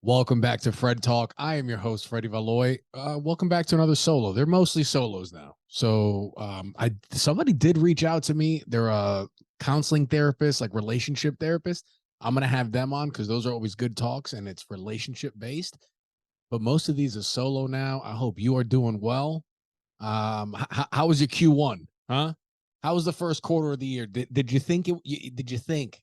Welcome back to Fred Talk. I am your host, Freddie Valoy. Welcome back to another solo. They're mostly solos now. So I somebody did reach out to me. They're a counseling therapist, like relationship therapist. I'm gonna have them on because those are always good talks and it's relationship based. But most of these are solo now. I hope you are doing well. How was your Q1? Huh? How was the first quarter of the year? Did you think did you think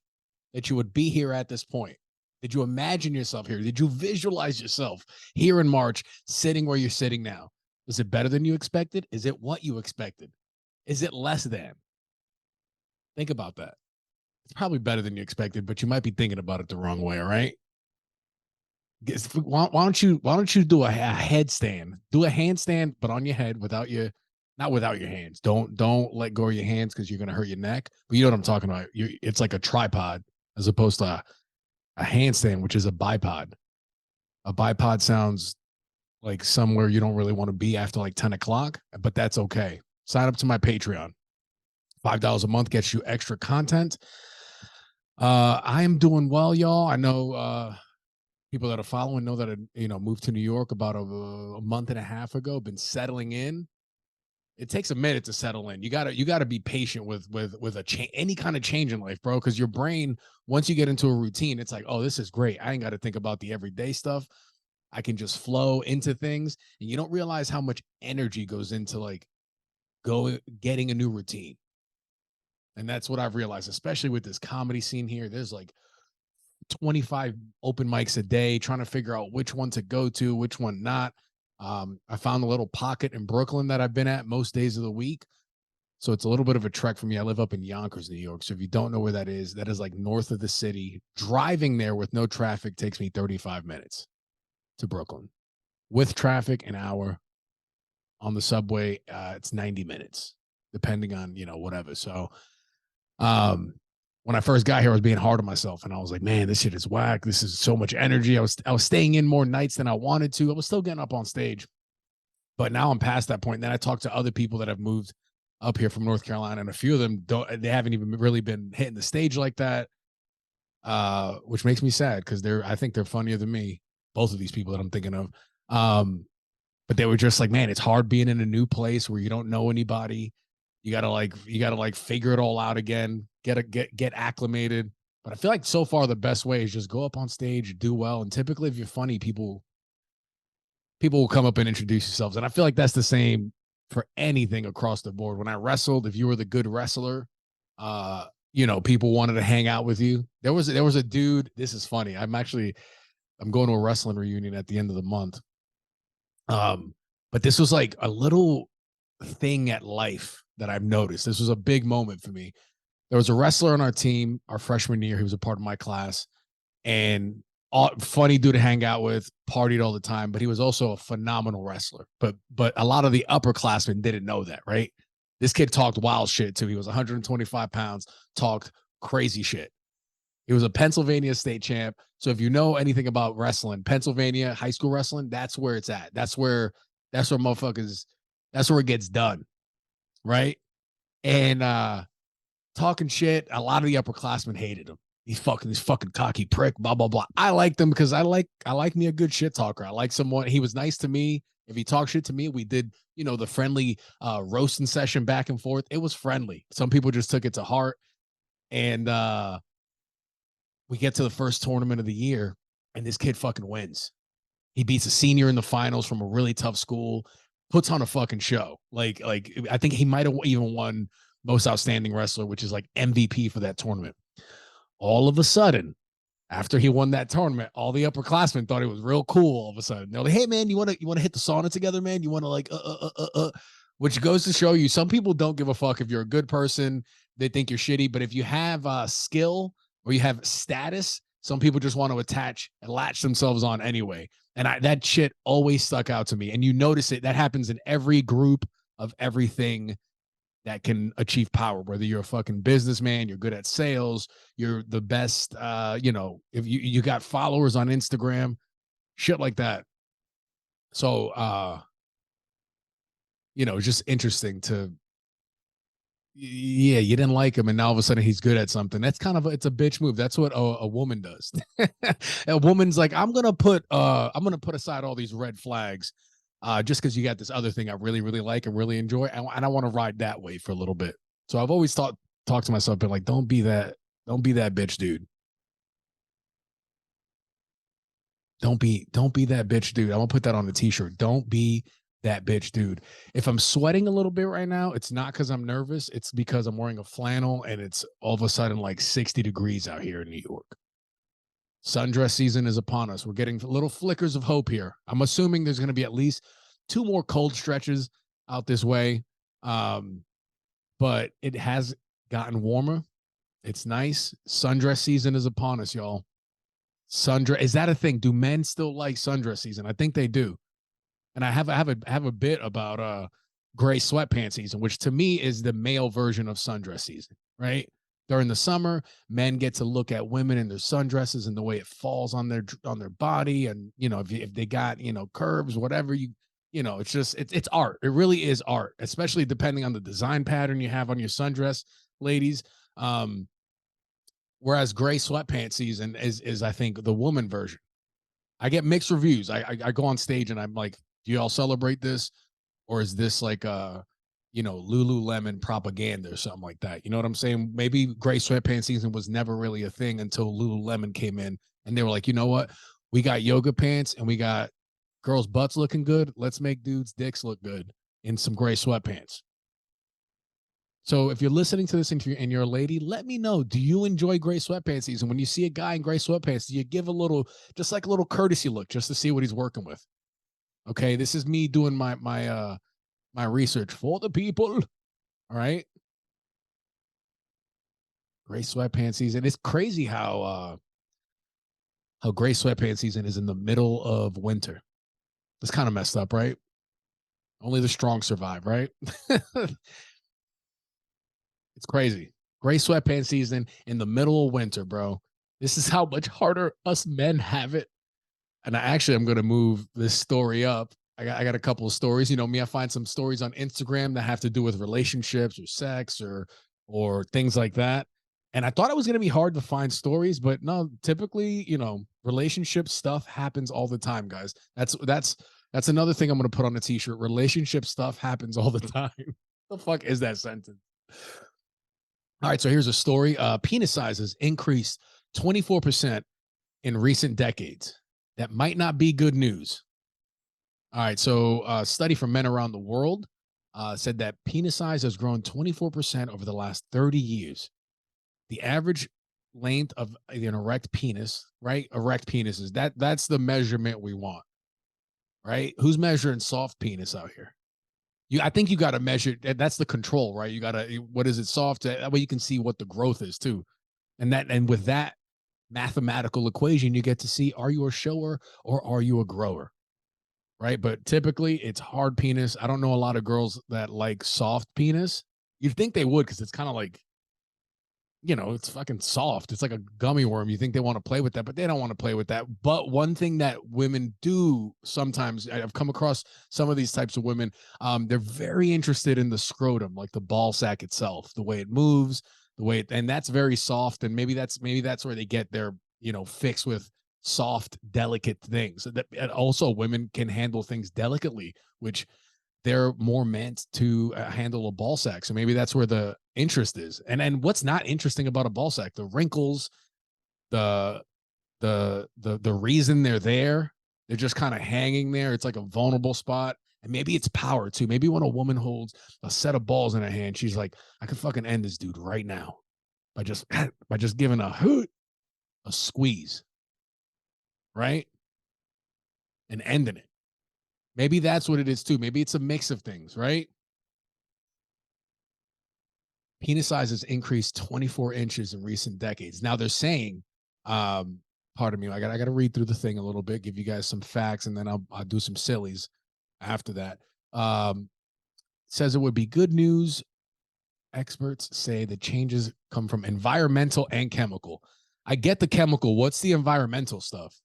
that you would be here at this point? Did you imagine yourself here? Did you visualize yourself here in March sitting where you're sitting now? Is it better than you expected? Is it what you expected? Is it less than? Think about that. It's probably better than you expected, but you might be thinking about it the wrong way. All right. Why don't you do a headstand? Do a handstand, but on your head without your not without your hands. Don't let go of your hands because you're gonna hurt your neck. But you know what I'm talking about. It's like a tripod as opposed to a handstand, which is a bipod. A bipod sounds like somewhere you don't really want to be after like 10 o'clock, but that's okay. Sign up to my Patreon. $5 a month gets you extra content. I am doing well, y'all. I know people that are following know that I, moved to New York about a month and a half ago, been settling in. It takes a minute to settle in. You gotta be patient with any kind of change in life, bro. Because your brain, once you get into a routine, it's like, oh, this is great. I ain't got to think about the everyday stuff. I can just flow into things, and you don't realize how much energy goes into like getting a new routine. And that's what I've realized, especially with this comedy scene here. There's like 25 open mics a day, trying to figure out which one to go to, which one not. I found a little pocket in Brooklyn that I've been at most days of the week. So it's a little bit of a trek for me. I live up in Yonkers, New York. So if you don't know where that is like north of the city. Driving there with no traffic takes me 35 minutes to Brooklyn. With traffic, an hour. On the subway, it's 90 minutes, depending on, whatever. So when I first got here, I was being hard on myself and I was like, man, this shit is whack. This is so much energy. I was staying in more nights than I wanted to. I was still getting up on stage, but now I'm past that point. And then I talked to other people that have moved up here from North Carolina, and a few of them they haven't even really been hitting the stage like that. Which makes me sad because I think they're funnier than me, both of these people that I'm thinking of. But they were just like, man, it's hard being in a new place where you don't know anybody. You gotta figure it all out again, get acclimated. But I feel like so far the best way is just go up on stage, do well, and typically if you're funny, people will come up and introduce themselves. And I feel like that's the same for anything across the board. When I wrestled, if you were the good wrestler, people wanted to hang out with you. There was a dude. This is funny. I'm going to a wrestling reunion at the end of the month. But this was like a little thing at life that I've noticed. This was a big moment for me. There was a wrestler on our team, our freshman year. He was a part of my class, and funny dude to hang out with, partied all the time. But he was also a phenomenal wrestler. But a lot of the upperclassmen didn't know that, right? This kid talked wild shit too. He was 125 pounds, talked crazy shit. He was a Pennsylvania state champ. So if you know anything about wrestling, Pennsylvania high school wrestling, that's where it's at. That's where motherfuckers, that's where it gets done. Right. And talking shit, a lot of the upperclassmen hated him. He's fucking cocky prick, blah, blah, blah. I liked him because I like me a good shit talker. I like someone, he was nice to me. If he talked shit to me, we did, the friendly roasting session back and forth. It was friendly. Some people just took it to heart. And we get to the first tournament of the year, and this kid fucking wins. He beats a senior in the finals from a really tough school, puts on a fucking show. Like I think he might have even won most outstanding wrestler, which is like MVP for that tournament. All of a sudden, after he won that tournament, all the upperclassmen thought it was real cool. All of a sudden, they're like, "Hey man, you want to hit the sauna together, man? You want to like Which goes to show you, some people don't give a fuck if you're a good person. They think you're shitty, but if you have skill or you have status, some people just want to attach and latch themselves on anyway. And that shit always stuck out to me. And you notice it. That happens in every group of everything that can achieve power, whether you're a fucking businessman, you're good at sales, you're the best, if you got followers on Instagram, shit like that. So, it's just interesting to, Yeah, you didn't like him, and now all of a sudden he's good at something. That's kind of it's a bitch move. That's what a woman does. A woman's like, I'm gonna put aside all these red flags, just because you got this other thing I really really like and really enjoy, and I want to ride that way for a little bit. So I've always talked to myself, been like, don't be that bitch, dude. Don't be that bitch, dude. I'm gonna put that on the t-shirt. Don't be that bitch, dude. If I'm sweating a little bit right now, it's not because I'm nervous. It's because I'm wearing a flannel and it's all of a sudden like 60 degrees out here in New York. Sundress season is upon us. We're getting little flickers of hope here. I'm assuming there's going to be at least 2 more cold stretches out this way. But it has gotten warmer. It's nice. Sundress season is upon us, y'all. Sundress, is that a thing? Do men still like sundress season? I think they do. And I have a bit about gray sweatpants season, which to me is the male version of sundress season, right? During the summer, men get to look at women in their sundresses and the way it falls on their body, and if they got curves, whatever it's just it's art. It really is art, especially depending on the design pattern you have on your sundress, ladies. Whereas gray sweatpants season is I think the woman version. I get mixed reviews. I go on stage and I'm like, do y'all celebrate this, or is this like Lululemon propaganda or something like that? You know what I'm saying? Maybe gray sweatpants season was never really a thing until Lululemon came in and they were like, you know what? We got yoga pants and we got girls' butts looking good. Let's make dudes' dicks look good in some gray sweatpants. So if you're listening to this and you're a lady, let me know. Do you enjoy gray sweatpants season? When you see a guy in gray sweatpants, do you give just like a little courtesy look just to see what he's working with? Okay, this is me doing my research for the people. All right, gray sweatpants season. It's crazy how gray sweatpants season is in the middle of winter. It's kind of messed up, right? Only the strong survive, right? It's crazy. Gray sweatpants season in the middle of winter, bro. This is how much harder us men have it. And I'm going to move this story up. I got a couple of stories. You know me, I find some stories on Instagram that have to do with relationships or sex or things like that. And I thought it was going to be hard to find stories, but no, typically, relationship stuff happens all the time, guys. That's another thing I'm going to put on a t-shirt. Relationship stuff happens all the time. The fuck is that sentence? All right, so here's a story. Penis sizes increased 24% in recent decades. That might not be good news. All right, so a study from men around the world said that penis size has grown 24% over the last 30 years. The average length of an erect penis, right? Erect penises, that's the measurement we want, right? Who's measuring soft penis out here? I think you got to measure. That's the control, right? You got to. What is it? Soft. That way you can see what the growth is too, and with that mathematical equation, you get to see: are you a shower or are you a grower, right? But typically, it's hard penis. I don't know a lot of girls that like soft penis. You'd think they would because it's kind of like it's fucking soft. It's like a gummy worm. You think they want to play with that, but they don't want to play with that. But one thing that women do sometimes, I've come across some of these types of women, they're very interested in the scrotum, like the ball sack itself, the way it moves, and that's very soft. And maybe that's where they get their, fix with soft, delicate things. And also women can handle things delicately, which they're more meant to handle a ball sack. So maybe that's where the interest is. And what's not interesting about a ball sack? The wrinkles, the reason they're there. They're just kind of hanging there. It's like a vulnerable spot. And maybe it's power too. Maybe when a woman holds a set of balls in her hand, she's like, I could fucking end this dude right now by just giving a squeeze, right? And ending it. Maybe that's what it is too. Maybe it's a mix of things, right? Penis sizes increased 24 inches in recent decades. Now they're saying, pardon me, I got to read through the thing a little bit, give you guys some facts, and then I'll do some sillies after that. Says it would be good news. Experts say the changes come from environmental and chemical. I get the chemical. What's the environmental stuff?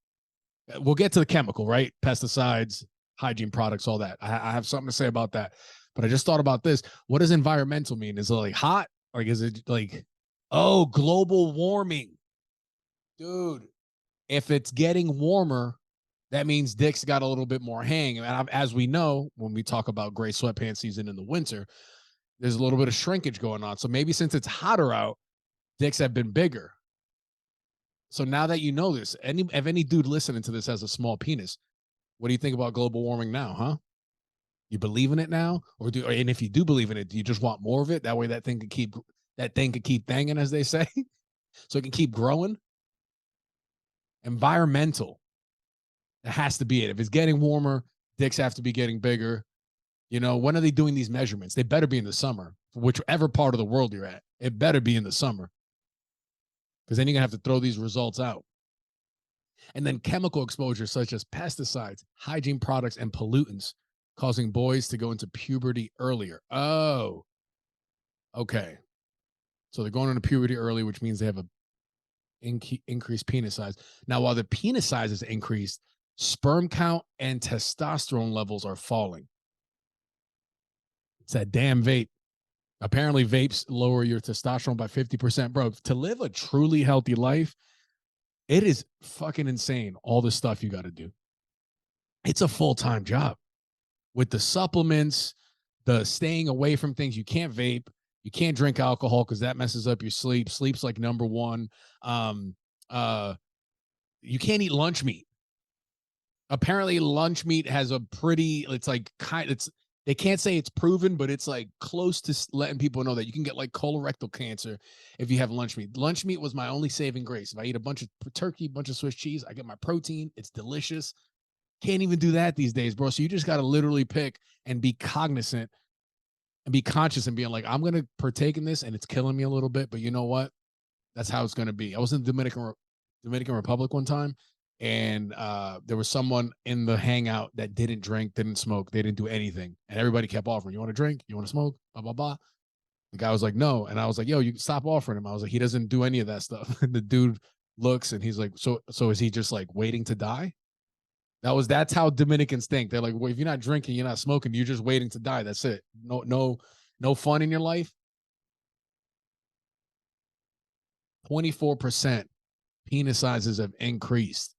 We'll get to the chemical, right? Pesticides, hygiene products, all that. I have something to say about that. But I just thought about this. What does environmental mean? Is it like hot? Like, is it like, oh, global warming? Dude, if it's getting warmer, that means dicks got a little bit more hang. And as we know, when we talk about gray sweatpants season in the winter, there's a little bit of shrinkage going on. So maybe since it's hotter out, dicks have been bigger. So now that you know this, if any dude listening to this has a small penis, what do you think about global warming now, huh? You believe in it now? And if you do believe in it, do you just want more of it? That way that thing could keep banging, as they say, so it can keep growing. Environmental. That has to be it. If it's getting warmer, dicks have to be getting bigger. You know, when are they doing these measurements? They better be in the summer, whichever part of the world you're at. It better be in the summer, because then you're going to have to throw these results out. And then chemical exposure, such as pesticides, hygiene products, and pollutants, causing boys to go into puberty earlier. Oh, okay. So they're going into puberty early, which means they have a increased penis size. Now, while the penis size is increased, sperm count and testosterone levels are falling. It's that damn vape. Apparently, vapes lower your testosterone by 50%. Bro, to live a truly healthy life, it is fucking insane, all the stuff you got to do. It's a full-time job. With the supplements, the staying away from things. You can't vape. You can't drink alcohol because that messes up your sleep. Sleep's like number one. You can't eat lunch meat. Apparently, lunch meat has a pretty, they can't say it's proven, but it's like close to letting people know that you can get like colorectal cancer if you have lunch meat. Lunch meat was my only saving grace. If I eat a bunch of turkey, a bunch of Swiss cheese, I get my protein. It's delicious. Can't even do that these days, bro. So you just got to literally pick and be cognizant and be conscious and being like, I'm going to partake in this and it's killing me a little bit, but you know what? That's how it's going to be. I was in the Dominican Republic one time, and there was someone in the hangout that didn't drink, didn't smoke. They didn't do anything. And everybody kept offering, you want to drink? You want to smoke? Blah, blah, blah. The guy was like, no. And I was like, yo, you stop offering him. I was like, he doesn't do any of that stuff. And the dude looks and he's like, so is he just like waiting to die? That's how Dominicans think. They're like, well, if you're not drinking, you're not smoking, you're just waiting to die. That's it. No fun in your life. 24% penis sizes have increased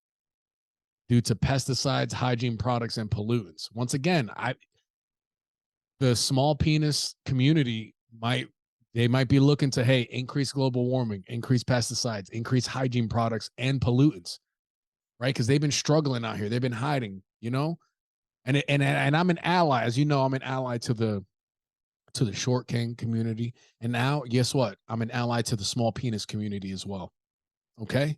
due to pesticides, hygiene products, and pollutants. Once again, the small penis community might be looking to, hey, increase global warming, increase pesticides, increase hygiene products and pollutants. Right? Because they've been struggling out here. They've been hiding, you know? And I'm an ally. As you know, I'm an ally to the short king community. And now, guess what? I'm an ally to the small penis community as well. Okay?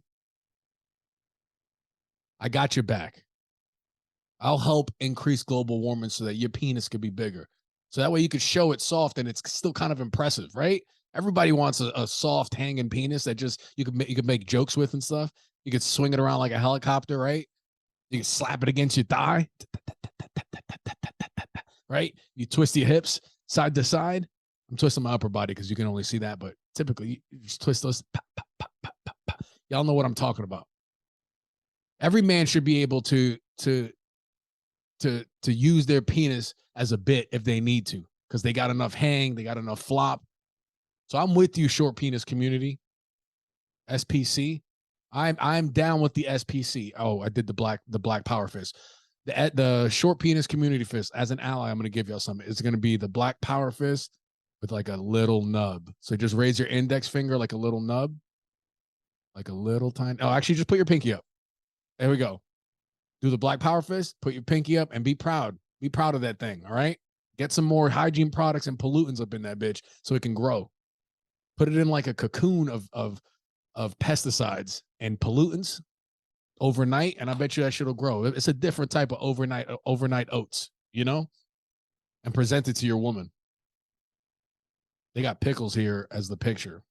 I got your back. I'll help increase global warming so that your penis could be bigger. So that way you could show it soft and it's still kind of impressive, right? Everybody wants a soft hanging penis that just you could make jokes with and stuff. You could swing it around like a helicopter, right? You can slap it against your thigh, right? You twist your hips side to side. I'm twisting my upper body because you can only see that, but typically you just twist those. Y'all know what I'm talking about. Every man should be able to use their penis as a bit if they need to, because they got enough hang, they got enough flop. So I'm with you, short penis community. SPC. I'm down with the SPC. Oh, I did the black power fist. The short penis community fist. As an ally, I'm going to give y'all something. It's going to be the black power fist with like a little nub. So just raise your index finger like a little nub, like a little tiny. Oh, actually, just put your pinky up. There we go. Do the black power fist. Put your pinky up and be proud. Be proud of that thing. All right. Get some more hygiene products and pollutants up in that bitch so it can grow. Put it in like a cocoon of pesticides and pollutants overnight, and I bet you that shit will grow. It's a different type of overnight oats, you know, and present it to your woman. They got pickles here as the picture.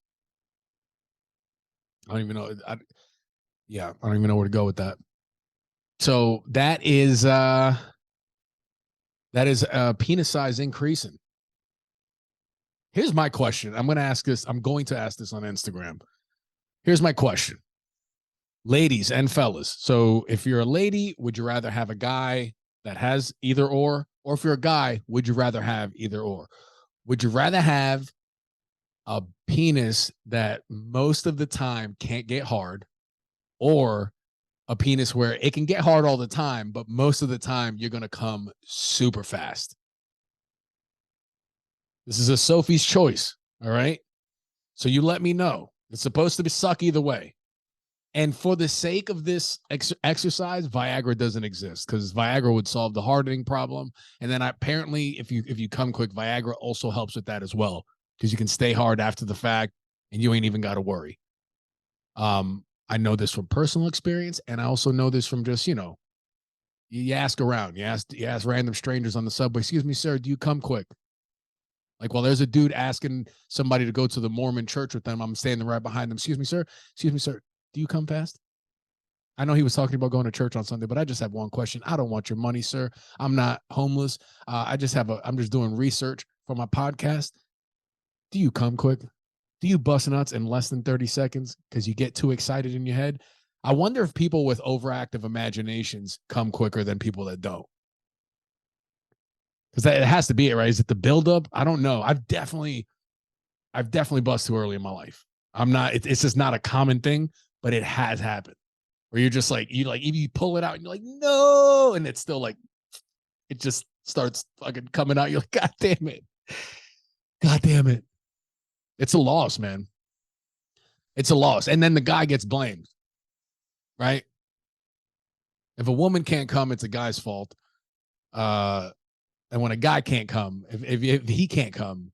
I don't even know. I don't even know where to go with that. So that is penis size increasing. Here's my question. I'm going to ask this on Instagram. Here's my question. Ladies and fellas. So if you're a lady, would you rather have a guy that has either or if you're a guy, would you rather have either or? Would you rather have a penis that most of the time can't get hard, or a penis where it can get hard all the time, but most of the time you're going to come super fast? This is a Sophie's choice. All right. So you let me know. It's supposed to be suck either way. And for the sake of this exercise, Viagra doesn't exist, because Viagra would solve the hardening problem. And then apparently, if you come quick, Viagra also helps with that as well, because you can stay hard after the fact and you ain't even got to worry. I know this from personal experience, and I also know this from just, you ask around, you ask random strangers on the subway, excuse me, sir, do you come quick? Like, well, there's a dude asking somebody to go to the Mormon church with them. I'm standing right behind them. Excuse me, sir. Do you come fast? I know he was talking about going to church on Sunday, but I just have one question. I don't want your money, sir. I'm not homeless. I'm just doing research for my podcast. Do you come quick? Do you bust nuts in less than 30 seconds because you get too excited in your head? I wonder if people with overactive imaginations come quicker than people that don't. Because it has to be it, right? Is it the buildup? I don't know. I've definitely bust too early in my life. I'm not. It's just not a common thing, but it has happened. Where you're just like if you pull it out and you're like, no, and it's still like, it just starts fucking coming out. You're like, God damn it, God damn it. It's a loss, man. It's a loss, and then the guy gets blamed, right? If a woman can't come, it's a guy's fault. And when a guy can't come, if he can't come,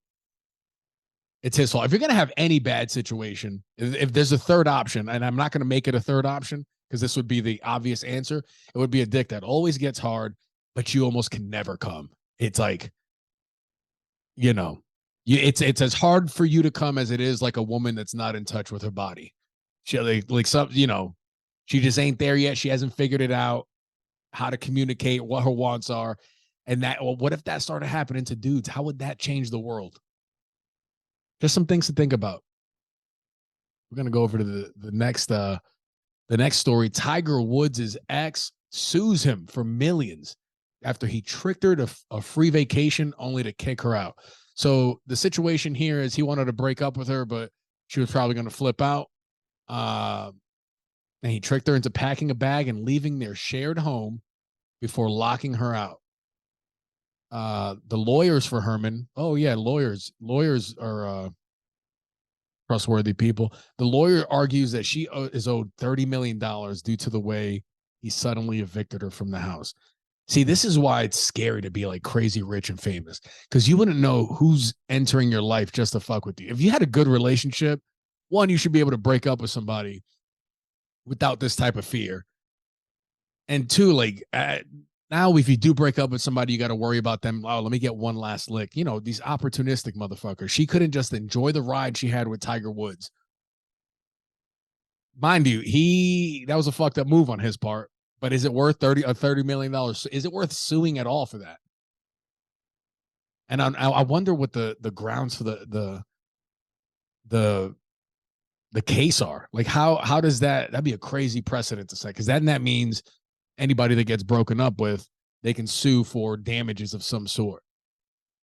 it's his fault. If you're going to have any bad situation, if there's a third option, and I'm not going to make it a third option because this would be the obvious answer, it would be a dick that always gets hard, but you almost can never come. It's like, it's as hard for you to come as it is like a woman that's not in touch with her body. She she just ain't there yet. She hasn't figured it out, how to communicate what her wants are. And what if that started happening to dudes? How would that change the world? Just some things to think about. We're gonna go over to the next story. Tiger Woods' ex sues him for millions after he tricked her to a free vacation only to kick her out. So the situation here is he wanted to break up with her, but she was probably going to flip out. And he tricked her into packing a bag and leaving their shared home before locking her out. The lawyers for Herman. Oh yeah, lawyers are trustworthy people. The lawyer argues that she is owed $30 million due to the way he suddenly evicted her from the house. See, this is why it's scary to be like crazy rich and famous, because you wouldn't know who's entering your life just to fuck with you. If you had a good relationship, one, you should be able to break up with somebody without this type of fear. And two, now, if you do break up with somebody, you got to worry about them. Oh, let me get one last lick. These opportunistic motherfuckers. She couldn't just enjoy the ride she had with Tiger Woods. Mind you, that was a fucked up move on his part. But is it worth $30 million? Is it worth suing at all for that? And I wonder what the grounds for the case are. Like, how does that'd be a crazy precedent to set, because that means anybody that gets broken up with, they can sue for damages of some sort,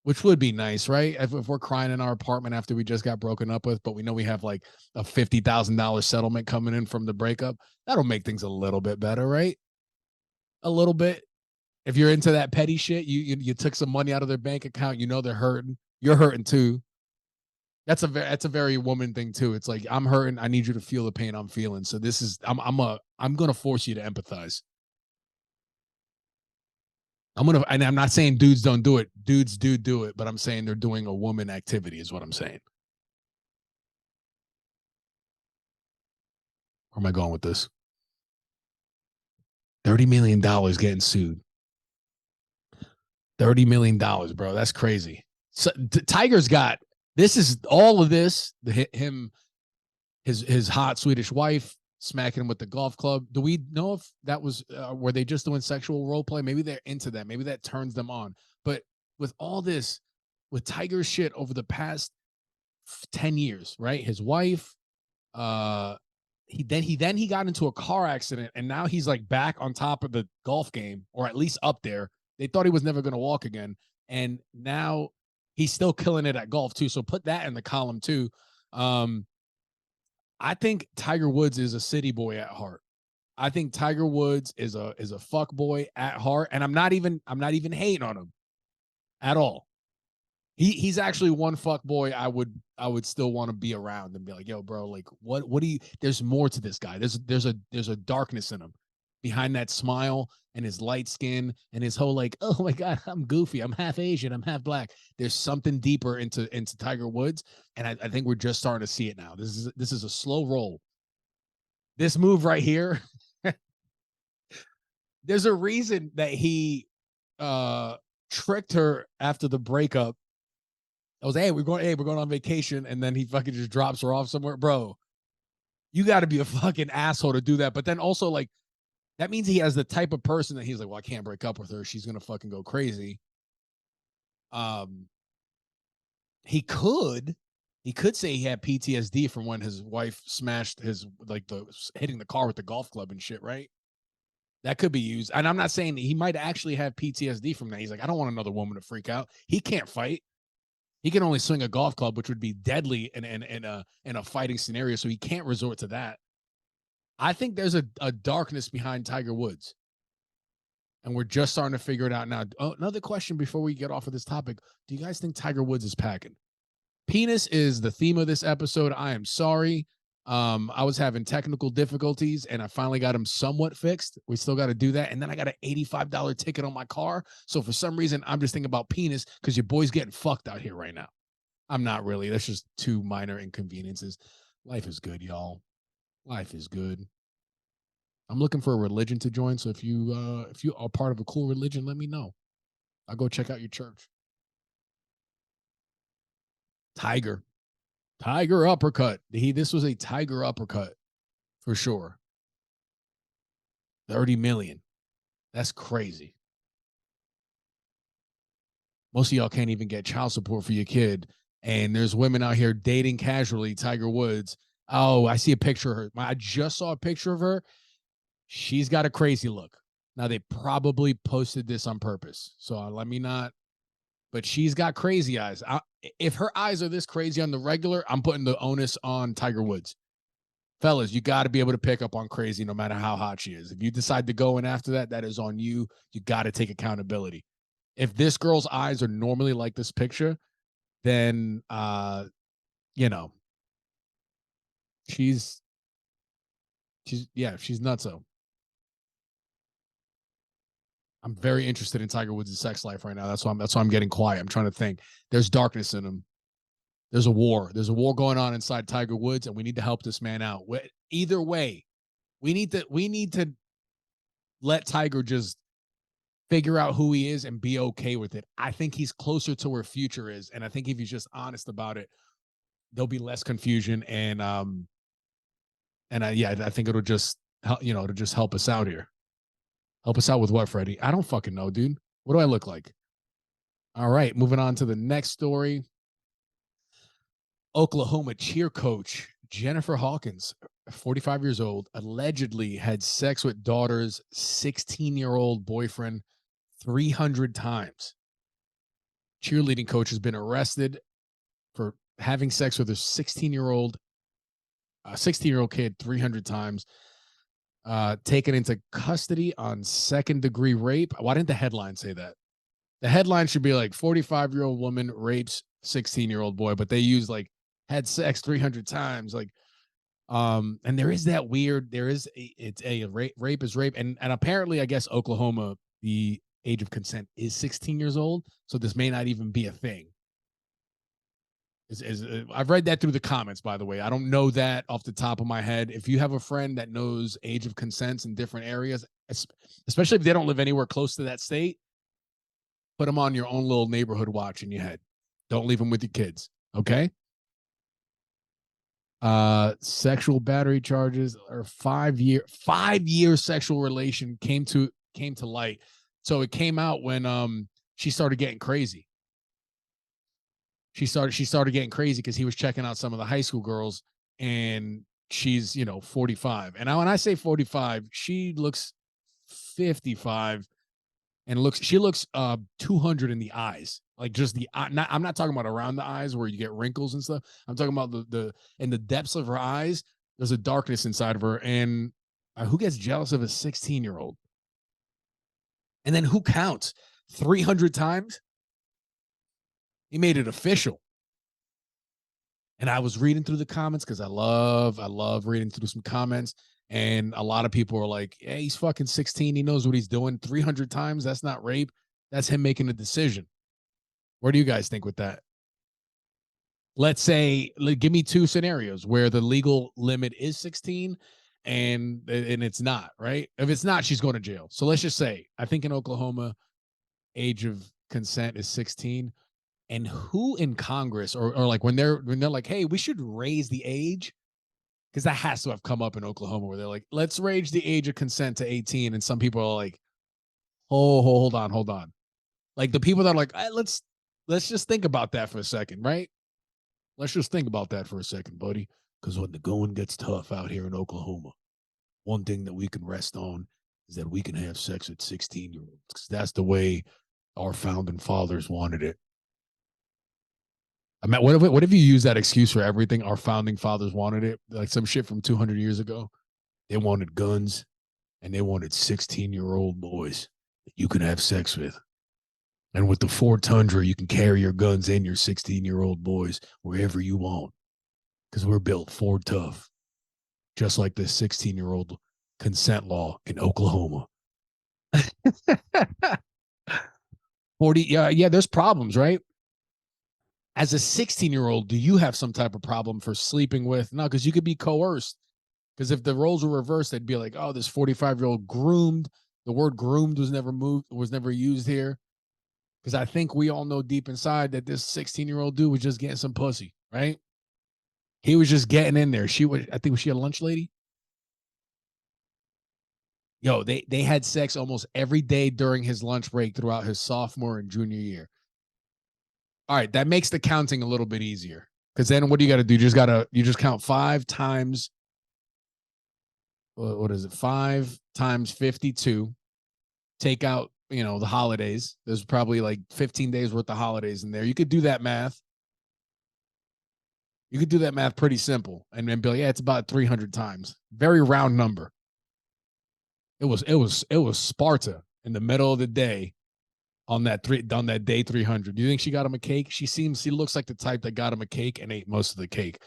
which would be nice, right? If we're crying in our apartment after we just got broken up with, but we know we have like a $50,000 settlement coming in from the breakup, that'll make things a little bit better, right? A little bit. If you're into that petty shit, you took some money out of their bank account, they're hurting. You're hurting too. That's a very woman thing too. It's like, I'm hurting. I need you to feel the pain I'm feeling. So I'm gonna force you to empathize. And I'm not saying dudes don't do it. Dudes do it, but I'm saying they're doing a woman activity is what I'm saying. Where am I going with this? $30 million getting sued. $30 million, bro. That's crazy. So Tiger's got, this is all of this, his hot Swedish wife smacking him with the golf club. Do we know if that was, were they just doing sexual role play? Maybe they're into that. Maybe that turns them on. But with all this, with Tiger's shit over the past 10 years, right? His wife, he got into a car accident, and now he's like back on top of the golf game, or at least up there, They thought he was never going to walk again. And now he's still killing it at golf too. So put that in the column too. I think Tiger Woods is a city boy at heart. I think Tiger Woods is a fuck boy at heart. And I'm not even hating on him at all. He's actually one fuck boy I would still want to be around and be like, yo, bro, like what do you, there's more to this guy. There's a darkness in him behind that smile and his light skin and his whole like, oh my God, I'm goofy. I'm half Asian. I'm half black. There's something deeper into Tiger Woods. And I think we're just starting to see it now. This is a slow roll. This move right here, there's a reason that he tricked her after the breakup. I was, hey, we're going on vacation, and then he fucking just drops her off somewhere. Bro, you got to be a fucking asshole to do that. But then also, like, that means he has the type of person that he's like, well, I can't break up with her. She's gonna fucking go crazy. He could say he had PTSD from when his wife smashed his hitting the car with the golf club and shit, right? That could be used. And I'm not saying he might actually have PTSD from that. He's like, I don't want another woman to freak out. He can't fight. He can only swing a golf club, which would be deadly in a fighting scenario. So he can't resort to that. I think there's a darkness behind Tiger Woods. And we're just starting to figure it out now. Oh, another question before we get off of this topic. Do you guys think Tiger Woods is packing? Penis is the theme of this episode. I am sorry. I was having technical difficulties and I finally got him somewhat fixed. We still got to do that. And then I got an $85 ticket on my car. So for some reason, I'm just thinking about penis because your boy's getting fucked out here right now. I'm not really. That's just two minor inconveniences. Life is good, y'all. Life is good. I'm looking for a religion to join. So if you are part of a cool religion, let me know. I'll go check out your church. Tiger uppercut. This was a Tiger uppercut for sure. 30 million. That's crazy. Most of y'all can't even get child support for your kid. And there's women out here dating casually Tiger Woods. Oh, I see a picture of her. I just saw a picture of her. She's got a crazy look. Now, they probably posted this on purpose. So let me not. But she's got crazy eyes. If her eyes are this crazy on the regular, I'm putting the onus on Tiger Woods. Fellas, you got to be able to pick up on crazy no matter how hot she is. If you decide to go in after that, that is on you. You got to take accountability. If this girl's eyes are normally like this picture, then, she's nutso. I'm very interested in Tiger Woods' sex life right now. That's why I'm getting quiet. I'm trying to think. There's darkness in him. There's a war. There's a war going on inside Tiger Woods, and we need to help this man out. Either way, we need to let Tiger just figure out who he is and be okay with it. I think he's closer to where Future is, and I think if he's just honest about it, there'll be less confusion. And I think it'll just help us out here. Help us out with what, Freddie? I don't fucking know, dude. What do I look like? All right, moving on to the next story. Oklahoma cheer coach Jennifer Hawkins, 45 years old, allegedly had sex with daughter's 16-year-old boyfriend 300 times. Cheerleading coach has been arrested for having sex with a 16-year-old kid 300 times. Taken into custody on second-degree rape. Why didn't the headline say that? The headline should be like 45-year-old woman rapes 16-year-old boy, but they use like had sex 300 times. Like, and there is that weird. It's a rape is rape, and apparently, I guess Oklahoma, the age of consent is 16 years old, so this may not even be a thing. I've read that through the comments, by the way. I don't know that off the top of my head. If you have a friend that knows age of consents in different areas, especially if they don't live anywhere close to that state, put them on your own little neighborhood watch in your head. Don't leave them with your kids, okay? Sexual battery charges or 5 year sexual relation came to light. So it came out when she started getting crazy. She started getting crazy because he was checking out some of the high school girls, and she's 45. And when I say 45, she looks 55. and she looks 200 in the eyes, like just the eye. I'm not talking about around the eyes where you get wrinkles and stuff. I'm talking about the in the depths of her eyes. There's a darkness inside of her, and who gets jealous of a 16-year-old? And then who counts 300 times? He made it official. And I was reading through the comments because I love reading through some comments. And a lot of people are like, yeah, he's fucking 16. He knows what he's doing. 300 times, that's not rape. That's him making a decision. Where do you guys think with that? Let's say, give me two scenarios where the legal limit is 16 and it's not, right? If it's not, she's going to jail. So let's just say, I think in Oklahoma, age of consent is 16. And who in Congress or like when they're like, hey, we should raise the age, because that has to have come up in Oklahoma where they're like, let's raise the age of consent to 18. And some people are like, oh, hold on. Like the people that are like, let's just think about that for a second, right? Let's just think about that for a second, buddy. Because when the going gets tough out here in Oklahoma, one thing that we can rest on is that we can have sex with 16-year-olds. Because that's the way our founding fathers wanted it. I mean, what if you use that excuse for everything? Our founding fathers wanted it, like some shit from 200 years ago. They wanted guns, and they wanted 16-year-old boys that you can have sex with. And with the Ford Tundra, you can carry your guns and your 16-year-old boys wherever you want, because we're built Ford tough, just like this 16-year-old consent law in Oklahoma. 40, yeah, there's problems, right? As a 16-year-old, do you have some type of problem for sleeping with? No, because you could be coerced. Because if the roles were reversed, they'd be like, oh, this 45-year-old groomed. The word groomed was never used here. Because I think we all know deep inside that this 16-year-old dude was just getting some pussy, right? He was just getting in there. I think was she a lunch lady? Yo, they had sex almost every day during his lunch break throughout his sophomore and junior year. All right, that makes the counting a little bit easier. Because then what do you got to do? You just count 5 times. What is it? 5 times 52. Take out, the holidays. There's probably like 15 days worth of holidays in there. You could do that math. You could do that math pretty simple, and then be like, yeah, it's about 300 times. Very round number. It was Sparta in the middle of the day. On that day 300. Do you think she got him a cake? She looks like the type that got him a cake and ate most of the cake.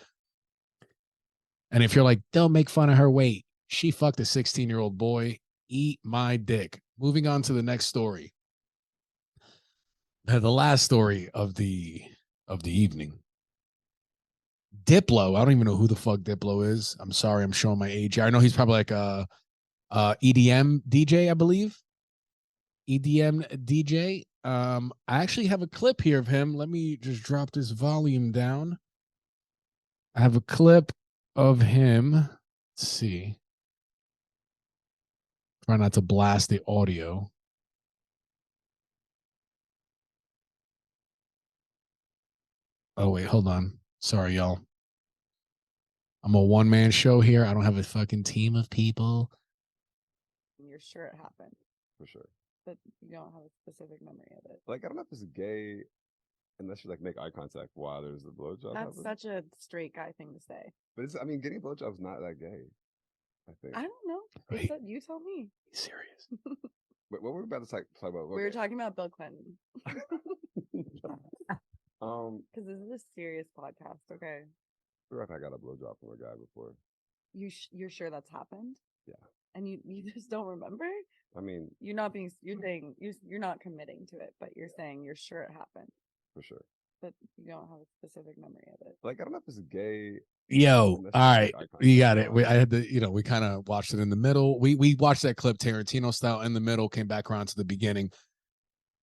And if you're like, don't make fun of her weight, she fucked a 16-year-old boy. Eat my dick. Moving on to the next story. The last story of the evening. Diplo. I don't even know who the fuck Diplo is. I'm sorry, I'm showing my age here. I know he's probably like a EDM DJ, I believe. EDM DJ. I actually have a clip here of him. Let me just drop this volume down. I have a clip of him. Let's see. Try not to blast the audio. Oh, wait, hold on. Sorry, y'all. I'm a one-man show here. I don't have a fucking team of people. You're sure it happened. For sure. But you don't have a specific memory of it. Like, I don't know if it's gay unless you like make eye contact while there's the blowjob. That's such a straight guy thing to say. But getting a blowjob is not that gay, I think. I don't know. You tell me. He's serious. Wait, what were we about to talk about? We were talking about Bill Clinton. Because this is a serious podcast, okay? I got a blowjob from a guy before. You're sure that's happened? Yeah. And you just don't remember? I mean, you're saying you're not committing to it, but you're saying you're sure it happened. For sure. But you don't have a specific memory of it. Like, I don't know if it's gay. Yo, all right, you got it. I had to, we kind of watched it in the middle. We watched that clip Tarantino style in the middle, came back around to the beginning.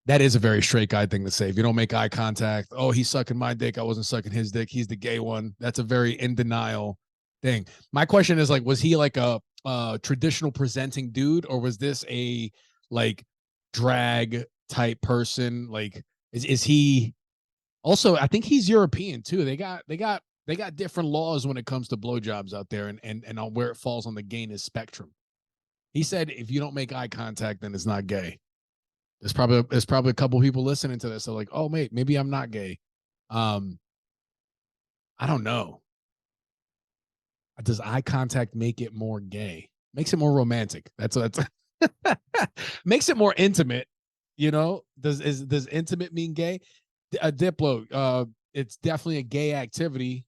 That is a very straight guy thing to say. If you don't make eye contact, oh, he's sucking my dick, I wasn't sucking his dick, he's the gay one. That's a very in denial thing. My question is, like, was he like a traditional presenting dude, or was this a like drag type person? Like, is he also? I think he's European too. They got different laws when it comes to blowjobs out there, and on where it falls on the gayness spectrum. He said if you don't make eye contact, then it's not gay. There's probably a couple people listening to this. They're like, oh, mate, maybe I'm not gay. I don't know. Does eye contact make it more gay? Makes it more romantic. That's makes it more intimate. You know, does intimate mean gay? A Diplo, it's definitely a gay activity.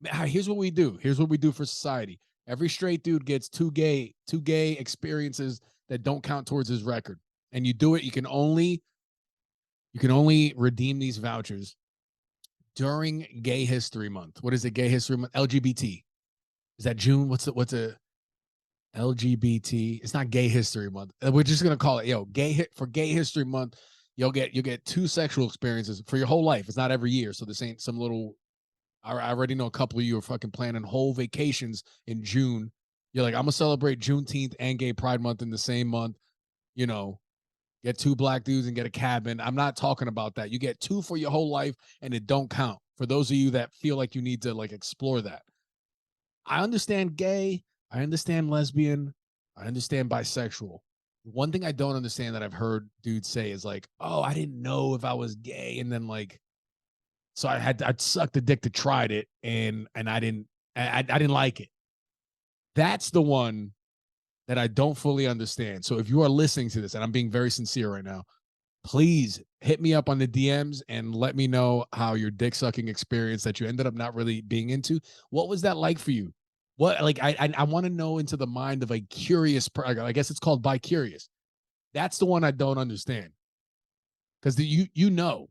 Here's what we do. Here's what we do for society. Every straight dude gets two gay experiences that don't count towards his record. And you do it, you can only redeem these vouchers during Gay History Month. What is it? Gay History Month? LGBT. Is that June? What's a LGBT? It's not Gay History Month. We're just gonna call it for Gay History Month. You'll get two sexual experiences for your whole life. It's not every year, so this ain't some little. I already know a couple of you are fucking planning whole vacations in June. You're like, I'm gonna celebrate Juneteenth and Gay Pride Month in the same month. You know, get two black dudes and get a cabin. I'm not talking about that. You get two for your whole life and it don't count. For those of you that feel like you need to like explore that. I understand gay. I understand lesbian. I understand bisexual. One thing I don't understand that I've heard dudes say is like, oh, I didn't know if I was gay. And then like, so I'd sucked the dick to try it and I didn't like it. That's the one that I don't fully understand. So if you are listening to this, and I'm being very sincere right now, please hit me up on the DMs and let me know how your dick sucking experience that you ended up not really being into. What was that like for you? What, like, I want to know into the mind of a curious, I guess it's called bi-curious. That's the one I don't understand. Because you know,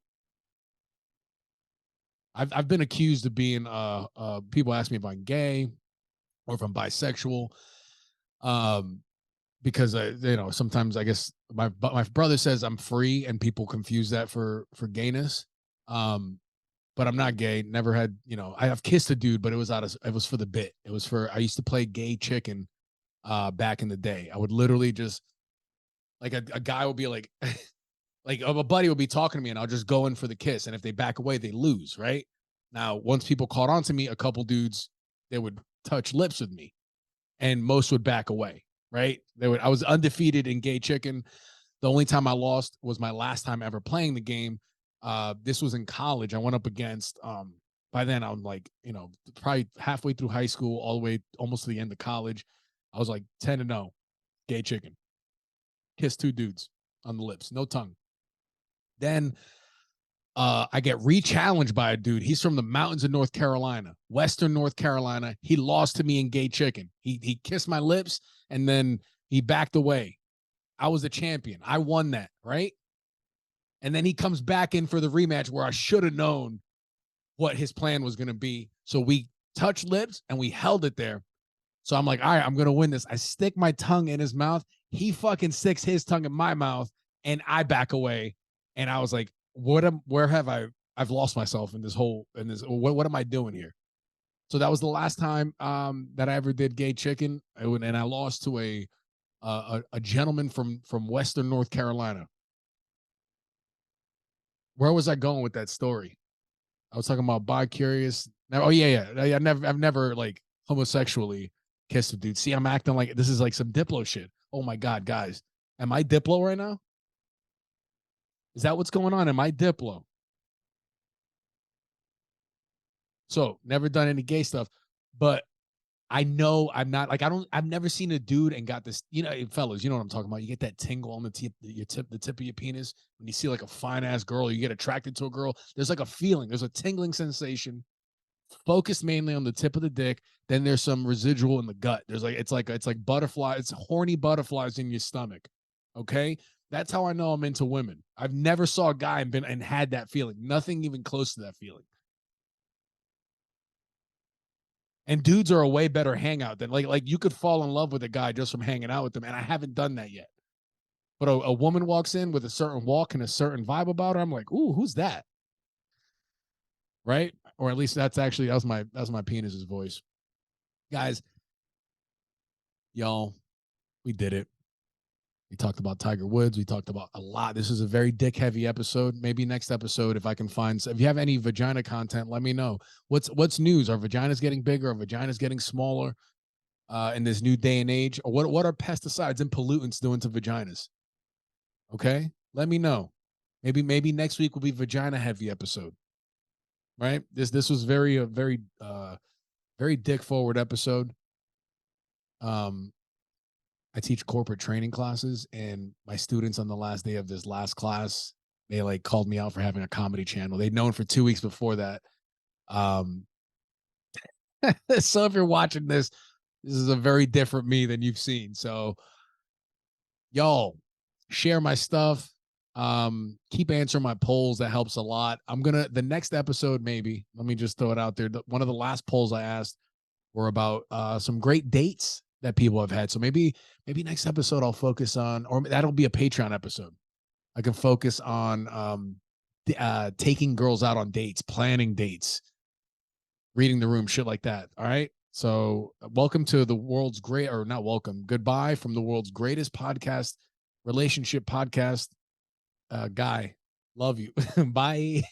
I've been accused of being people ask me if I'm gay or if I'm bisexual. Because you know, sometimes I guess my brother says I'm free and people confuse that for gayness. But I'm not gay. Never had, you know, I've kissed a dude, but it was for the bit. It was for, I used to play gay chicken back in the day. I would literally just like a guy would be like like a buddy would be talking to me and I'll just go in for the kiss. And if they back away, they lose, right? Now, once people caught on to me, a couple dudes, they would touch lips with me and most would back away, right? I was undefeated in gay chicken. The only time I lost was my last time ever playing the game. This was in college. I went up against, by then I'm like, you know, probably halfway through high school, all the way almost to the end of college. I was like 10-0, gay chicken. Kissed two dudes on the lips, no tongue. Then I get re-challenged by a dude. He's from the mountains of North Carolina, Western North Carolina. He lost to me in gay chicken. He kissed my lips and then he backed away. I was the champion. I won that, right? And then he comes back in for the rematch where I should have known what his plan was going to be. So we touched lips and we held it there. So I'm like, all right, I'm going to win this. I stick my tongue in his mouth. He fucking sticks his tongue in my mouth and I back away. And I was like, where have I've lost myself in this what am I doing here? So that was the last time that I ever did gay chicken. And I lost to a gentleman from Western North Carolina. Where was I going with that story? I was talking about bi-curious. Oh yeah. I've never like homosexually kissed a dude. See, I'm acting like this is like some Diplo shit. Oh my God, guys. Am I Diplo right now? Is that what's going on? Am I Diplo? So never done any gay stuff, but I know I'm not like, I've never seen a dude and got this, you know, fellas, you know what I'm talking about. You get that tingle on the tip of your penis when you see like a fine ass girl, you get attracted to a girl. There's like a feeling, there's a tingling sensation focused mainly on the tip of the dick. Then there's some residual in the gut. There's like, it's like butterfly. It's horny butterflies in your stomach. Okay. That's how I know I'm into women. I've never saw a guy and had that feeling. Nothing even close to that feeling. And dudes are a way better hangout than like you could fall in love with a guy just from hanging out with them. And I haven't done that yet. But a woman walks in with a certain walk and a certain vibe about her. I'm like, ooh, who's that? Right? Or at least that was my penis's voice. Guys, y'all, we did it. We talked about Tiger Woods. We talked about a lot. This is a very dick heavy episode. Maybe next episode, if I can find, if you have any vagina content, let me know. What's news? Are vaginas getting bigger? Are vaginas getting smaller in this new day and age? Or what are pesticides and pollutants doing to vaginas? Okay, let me know. Maybe next week will be vagina heavy episode. Right? This was very dick forward episode. I teach corporate training classes, and my students on the last day of this last class, they like called me out for having a comedy channel. They'd known for 2 weeks before that. So if you're watching this is a very different me than you've seen. So y'all share my stuff. Keep answering my polls. That helps a lot. The next episode, maybe, let me just throw it out there. One of the last polls I asked were about some great dates that people have had. So maybe next episode I'll focus on, or that'll be a Patreon episode. I can focus on taking girls out on dates, planning dates, reading the room, shit like that. All right. So welcome to the world's great, or not welcome, goodbye from the world's greatest podcast, relationship podcast. Guy, love you. Bye.